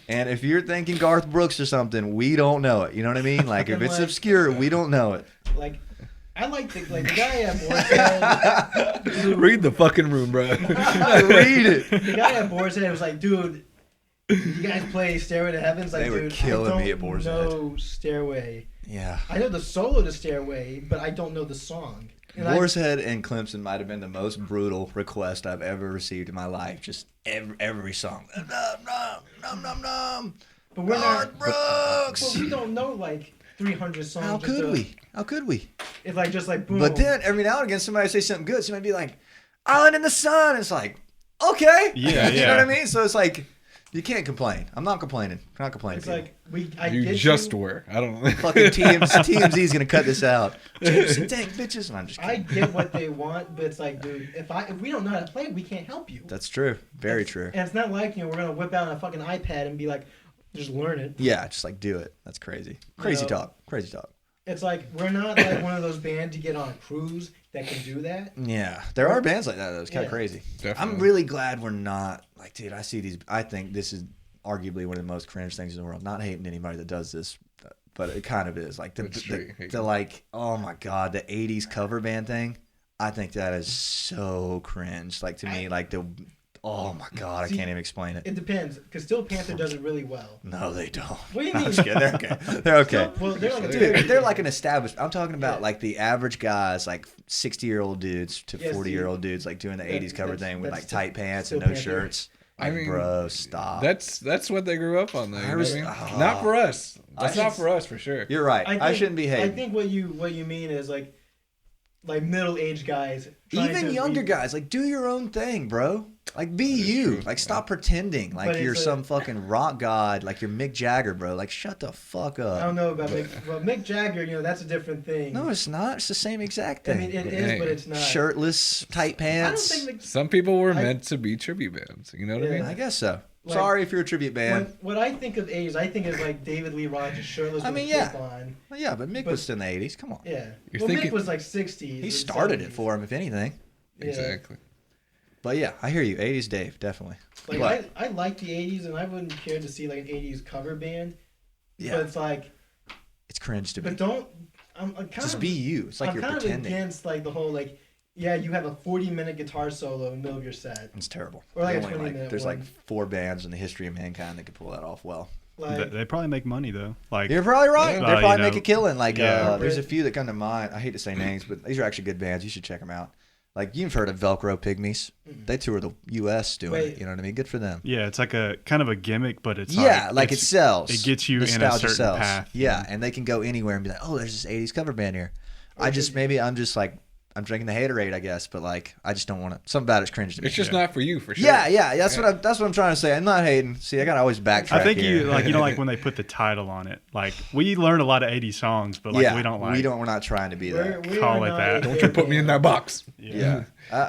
And if you're thinking Garth Brooks or something, we don't know it. You know what I mean? Like if And, it's like- obscure, we don't know it. Like, I like the guy at Boar's Head. Read the fucking room, bro. Read it. The guy at Boar's Head was like, dude, you guys play Stairway to Heaven? It's like, They were dude, killing I don't me at Boar's Head. know Stairway. Yeah. I know the solo to Stairway, but I don't know the song. And Boar's Head and Clemson might have been the most brutal request I've ever received in my life. Just every song. But we're Garth not. Brooks. But we don't know like 300 songs. How just could to- we? How could we? It's like just like boom. But then every now and again, somebody would say something good. Somebody would be like, "Island in the Sun." It's like, okay, Yeah, you know yeah. what I mean. So it's like, you can't complain. I'm not complaining. I'm not complaining. it's people. like I You get just you. were. I don't know. Fucking TMZ's gonna cut this out. Jameson, dang bitches, and I'm just I kidding. get what they want, but it's like, dude, if we don't know how to play, we can't help you. That's true. Very true. And it's not like, you know, we're gonna whip out a fucking iPad and be like, just learn it. Yeah, just like do it. That's crazy. Crazy know, talk. Crazy talk. It's like we're not like one of those bands to get on a cruise that can do that. Yeah, there are bands like that. Though. It's kind of Yeah. crazy. Definitely. I'm really glad we're not like, dude. I see these. I think this is arguably one of the most cringe things in the world. Not hating anybody that does this, but it kind of is. Like It's straight hate. the like, oh my god, the '80s cover band thing. I think that is so cringe. Like to me, like the. Oh my god, I See, can't even explain it. It depends, because Steel Panther does it really well. No, they don't. What do you I'm mean? just kidding. They're okay. They're okay. Well, they're like a Dude, they're like an established. I'm talking about Yeah. like the average guys, like 60-year-old dudes to Yeah, 40-year-old dudes, like doing the that- 80s cover that's- thing with that's like tight pants and Steel no Panther. shirts. I Like, mean, bro, stop. That's what they grew up on, though. You know what I mean? Ah. Not for us. That's I not should- for us, for sure. You're right. I shouldn't be I hating. think what you mean is like middle-aged guys. trying Even to younger be- guys, like do your own thing, bro. Like be That is you. true. Like stop pretending like But you're it's some fucking rock god, like you're Mick Jagger, bro. Like shut the fuck I up. don't know about Mick Jagger. You know, that's a different thing. No, it's not. It's the same exact I thing. mean, it is, Hey. but it's not. Shirtless, tight I don't pants. think like, Some people were I- meant to be tribute bands. You know what I Yeah. mean? I guess so. Like, Sorry if you're a tribute band. what I think of 80s, I think of like David Lee Roth just shirtless I with mean, a yeah. cape on. Well, yeah, but Mick But- was in the 80s. Come on. Yeah. You're Well, thinking- Mick was like 60s. He or started it 70s. for him, if anything. Yeah. Exactly. But yeah, I hear you. 80s Dave, definitely. Like I like the 80s, and I wouldn't care to see like an 80s cover band. Yeah. But it's like, it's cringe to me. but don't. I'm kind Just of be you. It's like I'm you're kind pretending. of against like the whole like, yeah, you have a 40-minute guitar solo in the middle of your set. It's terrible. Or like a Only, 20-minute there's one. like 4 bands in the history of mankind that could pull that off well. Like, They probably make money though. Like You're probably right. Yeah. They You probably know, make a killing. Like yeah. there's a few that come to mind. I hate to say names, but these are actually good bands. You should check them out. Like you've heard of Velcro Pygmies? They tour the U.S. doing Wait. it. You know what I mean? Good for them. yeah, it's like a kind of a gimmick, but it's Like it it's, sells. It gets you in a Nostalgia certain sells. path. Yeah, and they can go anywhere and be like, oh, there's this 80s cover band here. I'm just like, I'm drinking the haterade, I guess, but like, I just don't want to. Something about it's cringe to me. It's just not for you, for sure. Yeah. That's what I'm trying to say. I'm not hating. See, I gotta always backtrack. I think here. like when they put the title on it. Like we learn a lot of 80s songs, but like we don't like we're not trying to be that. we Call are it not that. a Don't hair you put me in band. that box. Yeah.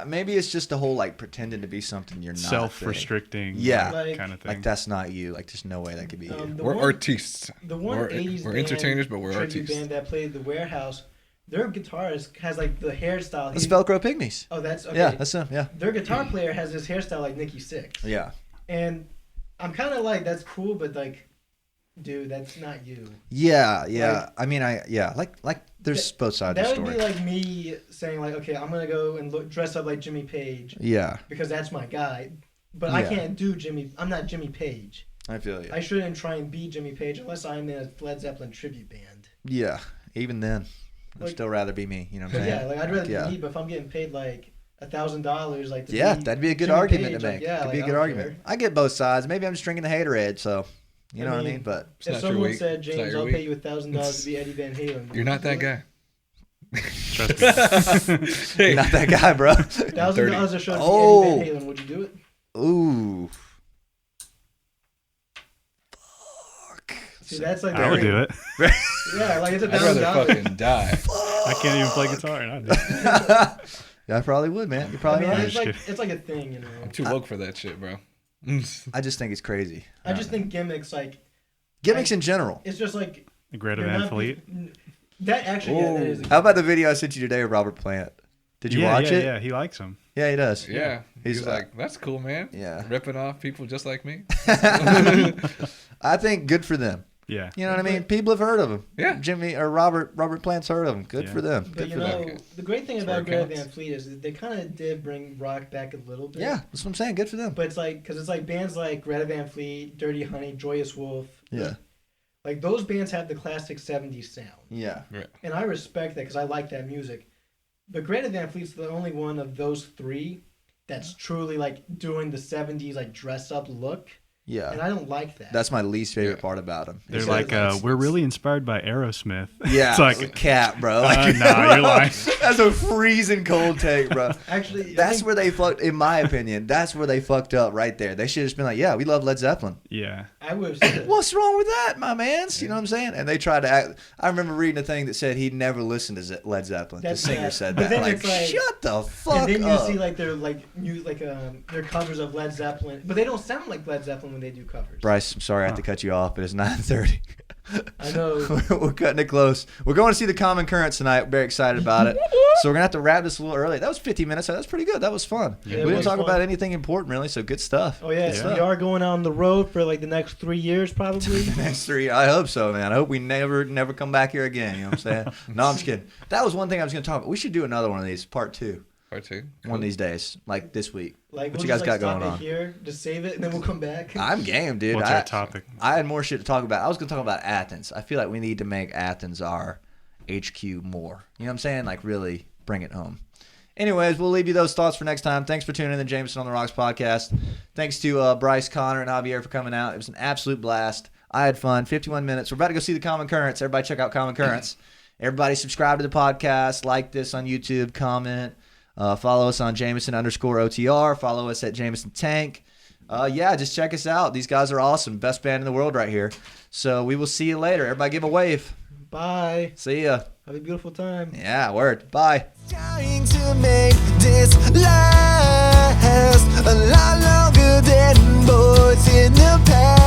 Maybe it's just the whole like pretending to be something you're not. self-restricting. Yeah. Like- kind of thing. Like that's not you. Like there's no way that could be you. The We're one- artists. The one We're 80s we're band, entertainers, but we're tribute artists. band that played the Warehouse, their guitarist has like the hairstyle. It's Velcro Pygmies. Oh, that's okay. Yeah, that's them. Yeah. Their guitar player has this hairstyle like Nikki Sixx. Yeah. And I'm kind of like, that's cool, but like, dude, that's not you. Yeah. Like- I mean, like there's both sides of That the would story. be like me saying like, okay, I'm gonna go and dress up like Jimmy Page Yeah, because that's my guy. But I Yeah. can't do Jimmy. I'm not Jimmy Page. I feel you. I shouldn't try and be Jimmy Page unless I'm in a Led Zeppelin tribute band. Yeah, even then, I'd Like- still rather be me. You know what I'm But saying? yeah, like I'd rather Yeah. be me. But if I'm getting paid like $1,000, like to Yeah, be that'd be a good Jimmy argument Page, to like, make. yeah, Could like, be a I good don't argument. care. I get both sides. Maybe I'm just drinking the haterade, so you know what I mean. But It's If not your someone week. said, It's not James, your I'll week. pay you $1,000 to be Eddie Van Halen. You're not that guy. Trust me. Hey, not that guy, bro. $1,000 a show to be Oh. Eddie Van Halen. Would you do it? Ooh. Fuck. See, that's like I would do it. Yeah, like it's I'd rather $1,000. fucking die. I can't even play guitar, and I do it. Yeah, I probably would, man. You I probably mean, right. it's like a thing, you know. I'm too woke for that shit, bro. I just think it's crazy. I just think gimmicks like Gimmicks in general. it's just like Greta you're Van not- Fleet. That actually, yeah, that is. How about the video I sent you today of Robert Plant? Did you watch it? Yeah, he likes them. Yeah, he does. Yeah. He's He's like, that's cool, man. Yeah. Ripping off people just like me. I think good for them. Yeah. You know what I mean? People have heard of him. Yeah. Jimmy or Robert Plant's heard of him. Good Yeah. for them. But Good you for them. know, the great thing That's where about it Greta counts. Van Fleet is that they kind of did bring rock back a little bit. Yeah, that's what I'm saying. Good for them. But it's like, because it's like bands like Greta Van Fleet, Dirty Honey, Joyous Wolf. Yeah. Like those bands have the classic 70s sound. Yeah. And I respect that because I like that music. But Greta Van Fleet's the only one of those three that's truly like doing the 70s like dress up look. Yeah. And I don't like that. That's my least favorite Yeah. part about him. They're Is like, that we're really inspired by Aerosmith. yeah, It's like, cat, bro. Like, nah, you're lying. That's a freezing cold take, bro. Actually, I That's think- where they fucked. In my opinion, that's where they fucked up right there. They should have just been like, "Yeah, we love Led Zeppelin. Yeah. I would have said What's wrong with that, my mans? You know what I'm saying?" And they tried to act. I remember reading a thing that said he'd never listened to Led Zeppelin. That's the singer bad. said But that. then Like, it's like- shut the and fuck then you up. see like their their covers of Led Zeppelin, but they don't sound like Led Zeppelin when they do covers. Bryce, I'm sorry I have to cut you off, but it's 9:30. I know. We're cutting it close. We're going to see the Common Currents tonight. Very excited about it. So we're gonna have to wrap this a little early. That was 50 minutes. That's pretty good. That was fun. Yeah, we it didn't was talk fun. about anything important really. So good stuff. Oh yeah, Yeah. so we are going on the road for like the next 3 years probably. Next 3, I hope so, man. I hope we never come back here again. You know what I'm saying? No, I'm just kidding. That was one thing I was gonna talk about. We should do another one of these, part 2, Part 2. one of these days, like this week. Like What we'll you guys just, got like, stop going it on? here, just save it, and then we'll come back. I'm game, dude. What's our topic? I had more shit to talk about. I was gonna talk about Athens. I feel like we need to make Athens our HQ more. You know what I'm saying? Like really bring it home. Anyways, we'll leave you those thoughts for next time. Thanks for tuning in to the Jameson on the Rocks podcast. Thanks to Bryce, Connor, and Javier for coming out. It was an absolute blast. I had fun. 51 minutes. We're about to go see the Common Currents. Everybody check out Common Currents. Everybody subscribe to the podcast. Like this on YouTube. Comment. Follow us on Jameson_OTR. Follow us at Jameson Tank. Yeah, just check us out. These guys are awesome. Best band in the world right here. So we will see you later. Everybody give a wave. Bye. See ya. Have a beautiful time. Yeah, word. Bye. Trying to make this last a lot longer than boys in the past.